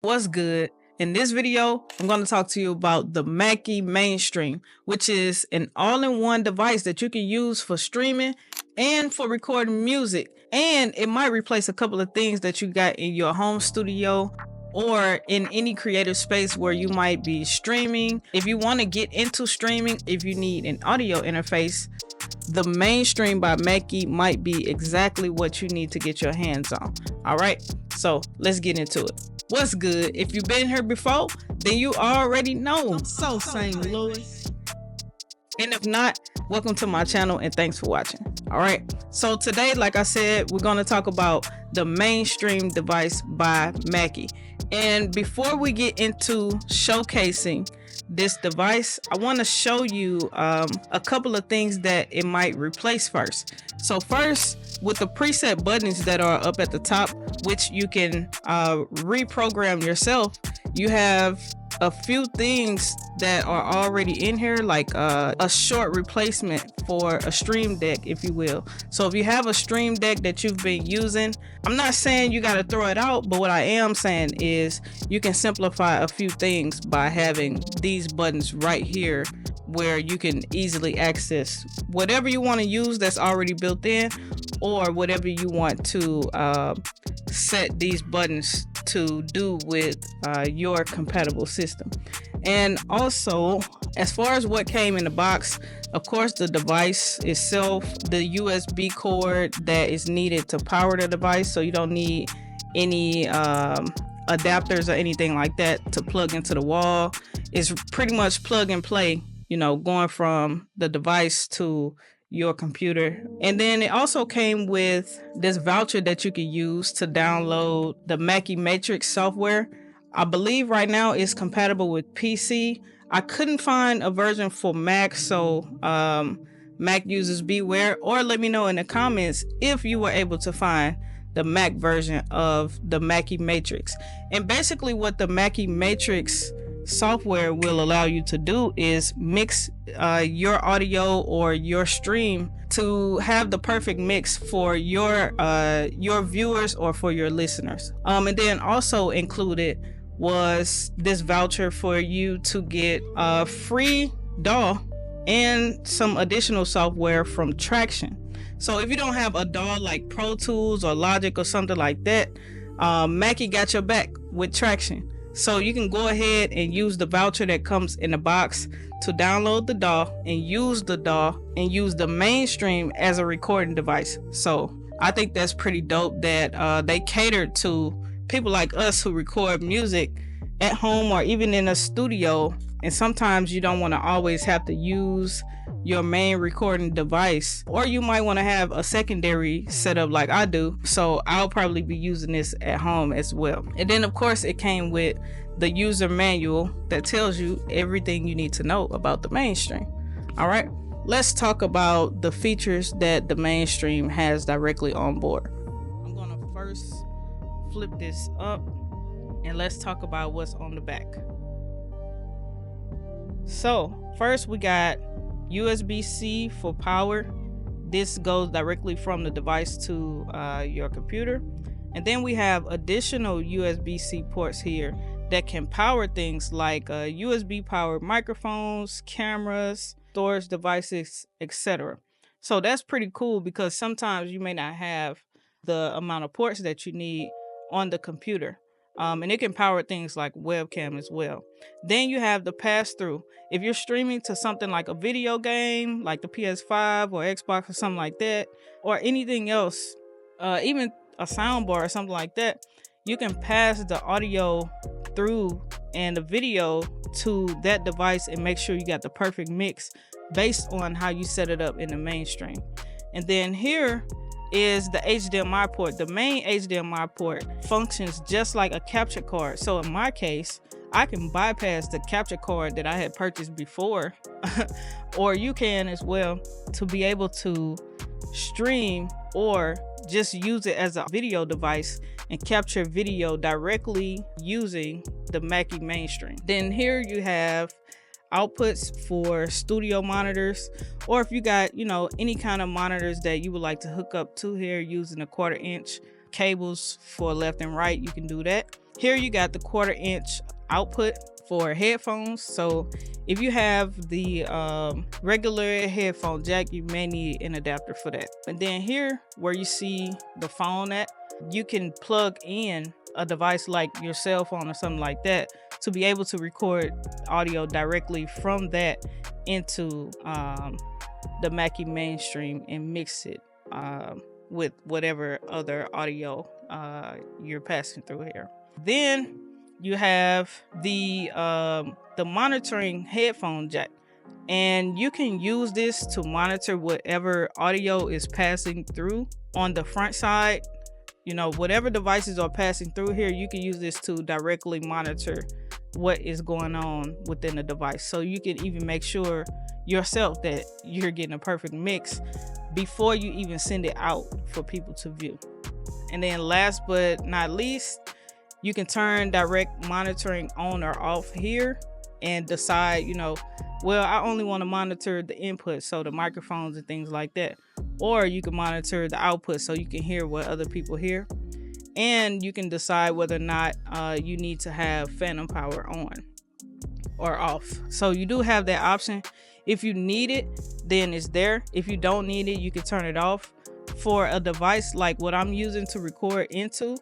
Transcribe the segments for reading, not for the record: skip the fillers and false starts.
What's good? In this video, I'm going to talk to you about the Mackie Mainstream, which is an all-in-one device that you can use for streaming and for recording music. And it might replace a couple of things that you got in your home studio or in any creative space where you might be streaming. If you want to get into streaming, if you need an audio interface, the Mainstream by Mackie might be exactly what you need to get your hands on. All right, so let's get into it. What's good? If you've been here before, then you already know. So St. Louis. And if not, welcome to my channel and thanks for watching. All right, so today, like I said, we're going to talk about the Mainstream device by Mackie. And before we get into showcasing this device, I want to show you a couple of things that it might replace first. So first, with the preset buttons that are up at the top, which you can reprogram yourself, you have a few things that are already in here, like a short replacement for a stream deck, if you will. So if you have a stream deck that you've been using, I'm not saying you got to throw it out, but what I am saying is you can simplify a few things by having these buttons right here where you can easily access whatever you want to use that's already built in, or whatever you want to set these buttons to do with your compatible system. And also, as far as what came in the box, of course, the device itself, the USB cord that is needed to power the device, so you don't need any adapters or anything like that to plug into the wall. It's pretty much plug and play, you know, going from the device to your computer. And then it also came with this voucher that you can use to download the Mackie Matrix software. I believe right now it's compatible with PC. I couldn't find a version for Mac, so Mac users beware, or let me know in the comments if you were able to find the Mac version of the Mackie Matrix. And basically what the Mackie Matrix software will allow you to do is mix your audio or your stream to have the perfect mix for your viewers or for your listeners. And then also included was this voucher for you to get a free DAW and some additional software from Traction. So if you don't have a DAW like Pro Tools or Logic or something like that, Mackie got your back with Traction. So you can go ahead and use the voucher that comes in the box to download the DAW and use the DAW and use the Mainstream as a recording device. So I think that's pretty dope that they catered to people like us who record music at home or even in a studio. And sometimes you don't want to always have to use your main recording device, or you might want to have a secondary setup like I do. So I'll probably be using this at home as well. And then of course it came with the user manual that tells you everything you need to know about the Mainstream. All right, let's talk about the features that the Mainstream has directly on board. I'm gonna first flip this up and let's talk about what's on the back. So first we got USB-C for power. This goes directly from the device to your computer. And then we have additional USB-C ports here that can power things like USB powered microphones, cameras, storage devices, etc. So that's pretty cool because sometimes you may not have the amount of ports that you need on the computer. And it can power things like webcam as well. Then you have the pass-through. If you're streaming to something like a video game, like the PS5 or Xbox or something like that, or anything else, even a soundbar or something like that, you can pass the audio through and the video to that device and make sure you got the perfect mix based on how you set it up in the Mainstream. And then here is the HDMI port. The main HDMI port functions just like a capture card. So in my case, I can bypass the capture card that I had purchased before, or you can as well, to be able to stream or just use it as a video device and capture video directly using the Mackie Mainstream. Then here you have outputs for studio monitors, or if you got, you know, any kind of monitors that you would like to hook up to here using a 1/4 inch cables for left and right, you can do that. Here you got the 1/4 inch output for headphones. So if you have the regular headphone jack, you may need an adapter for that. And then here where you see the phone at, you can plug in a device like your cell phone or something like that to be able to record audio directly from that into the Mackie Mainstream and mix it with whatever other audio you're passing through here. Then you have the monitoring headphone jack, and you can use this to monitor whatever audio is passing through on the front side. You know, whatever devices are passing through here, you can use this to directly monitor what is going on within the device. So you can even make sure yourself that you're getting a perfect mix before you even send it out for people to view. And then last but not least, you can turn direct monitoring on or off here and decide, you know, well, I only want to monitor the input, so the microphones and things like that. Or you can monitor the output so you can hear what other people hear. And you can decide whether or not you need to have phantom power on or off. So you do have that option. If you need it, then it's there. If you don't need it, you can turn it off. For a device like what I'm using to record into,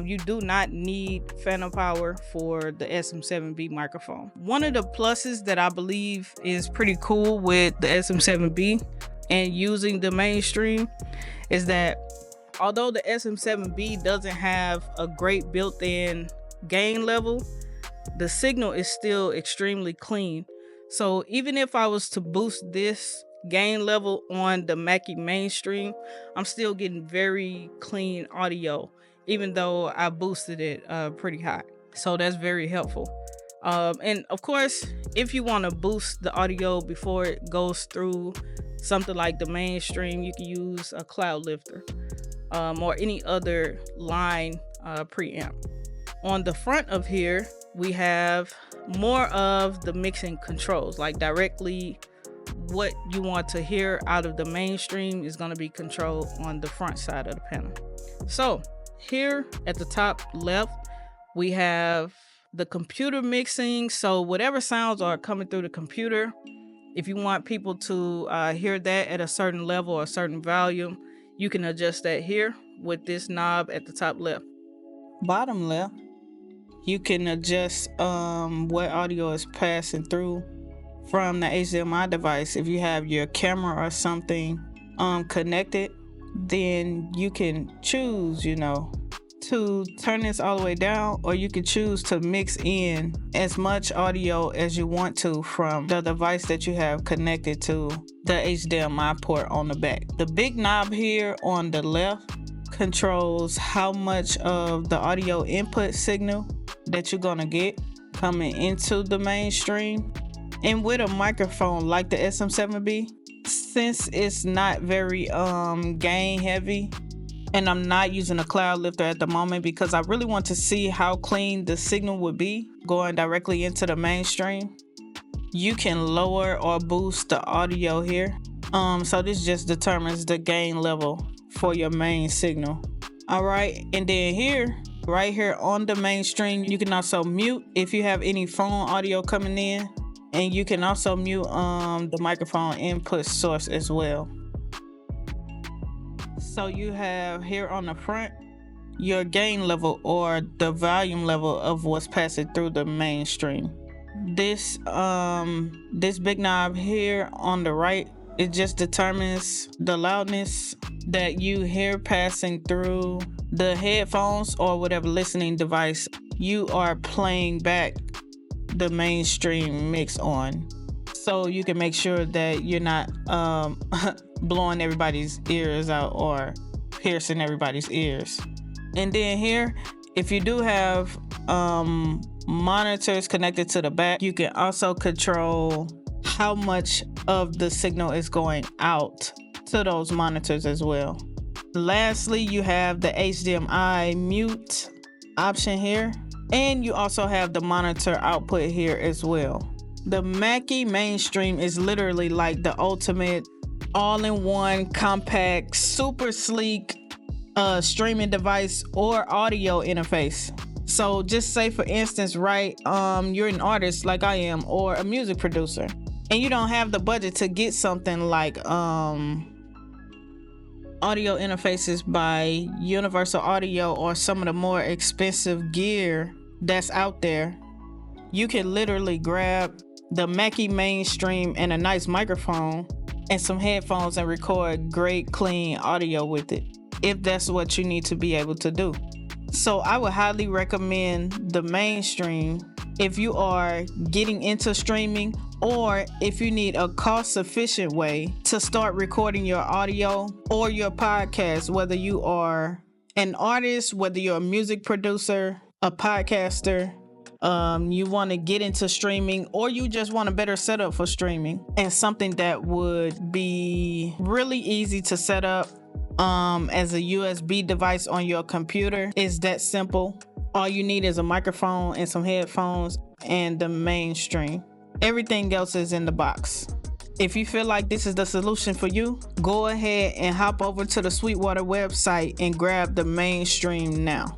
you do not need phantom power for the SM7B microphone. One of the pluses that I believe is pretty cool with the SM7B and using the Mainstream is that although the SM7B doesn't have a great built-in gain level, the signal is still extremely clean. So even if I was to boost this gain level on the Mackie Mainstream, I'm still getting very clean audio, even though I boosted it pretty high. So that's very helpful. And of course, if you want to boost the audio before it goes through something like the Mainstream, you can use a cloud lifter or any other line preamp. On the front of here, we have more of the mixing controls, like directly what you want to hear out of the Mainstream is going to be controlled on the front side of the panel. So here at the top left, we have the computer mixing. So whatever sounds are coming through the computer, if you want people to hear that at a certain level or a certain volume, you can adjust that here with this knob at the top left. Bottom left, you can adjust what audio is passing through from the HDMI device. If you have your camera or something connected, then you can choose, you know, to turn this all the way down, or you can choose to mix in as much audio as you want to from the device that you have connected to the HDMI port on the back. The big knob here on the left controls how much of the audio input signal that you're gonna get coming into the Mainstream. And with a microphone like the SM7B, since it's not very gain heavy, and I'm not using a cloud lifter at the moment because I really want to see how clean the signal would be going directly into the Mainstream, you can lower or boost the audio here. So this just determines the gain level for your main signal. All right, and then here, right here on the Mainstream, you can also mute if you have any phone audio coming in, and you can also mute the microphone input source as well. So you have here on the front your gain level or the volume level of what's passing through the Mainstream. This big knob here on the right, it just determines the loudness that you hear passing through the headphones or whatever listening device you are playing back the Mainstream mix on. So you can make sure that you're not blowing everybody's ears out or piercing everybody's ears. And then here, if you do have monitors connected to the back, you can also control how much of the signal is going out to those monitors as well. Lastly, you have the HDMI mute option here, and you also have the monitor output here as well. The Mackie Mainstream is literally like the ultimate all-in-one, compact, super sleek streaming device or audio interface. So just say, for instance, right, you're an artist like I am, or a music producer, and you don't have the budget to get something like audio interfaces by Universal Audio or some of the more expensive gear that's out there. You can literally grab the Mackie Mainstream and a nice microphone and some headphones and record great clean audio with it, if that's what you need to be able to do. So I would highly recommend the Mainstream if you are getting into streaming, or if you need a cost-efficient way to start recording your audio or your podcast, whether you are an artist, whether you're a music producer, a podcaster, you want to get into streaming, or you just want a better setup for streaming and something that would be really easy to set up as a USB device on your computer. Is that simple. All you need is a microphone and some headphones and the Mainstream. Everything else is in the box. If you feel like this is the solution for you, go ahead and hop over to the Sweetwater website and grab the Mainstream now.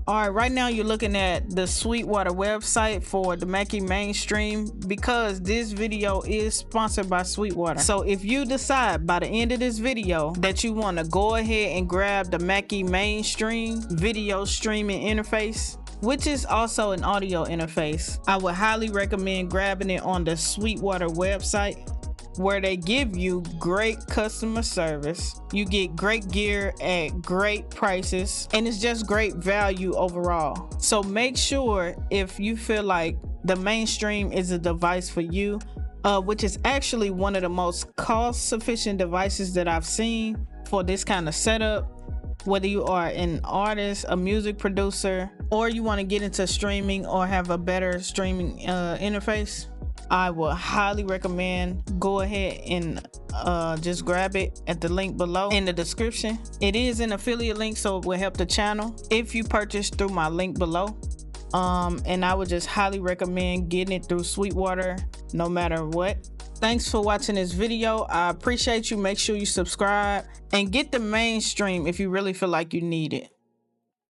All right, right now you're looking at the Sweetwater website for the Mackie Mainstream, because this video is sponsored by Sweetwater. So if you decide by the end of this video that you want to go ahead and grab the Mackie Mainstream video streaming interface, which is also an audio interface, I would highly recommend grabbing it on the Sweetwater website, where they give you great customer service. You get great gear at great prices, and it's just great value overall. So make sure, if you feel like the Mainstream is a device for you, which is actually one of the most cost-efficient devices that I've seen for this kind of setup, whether you are an artist, a music producer, or you want to get into streaming or have a better streaming interface, I will highly recommend go ahead and just grab it at the link below in the description. It is an affiliate link, so it will help the channel if you purchase through my link below. And I would just highly recommend getting it through Sweetwater no matter what. Thanks for watching this video. I appreciate you. Make sure you subscribe and get the Mainstream if you really feel like you need it.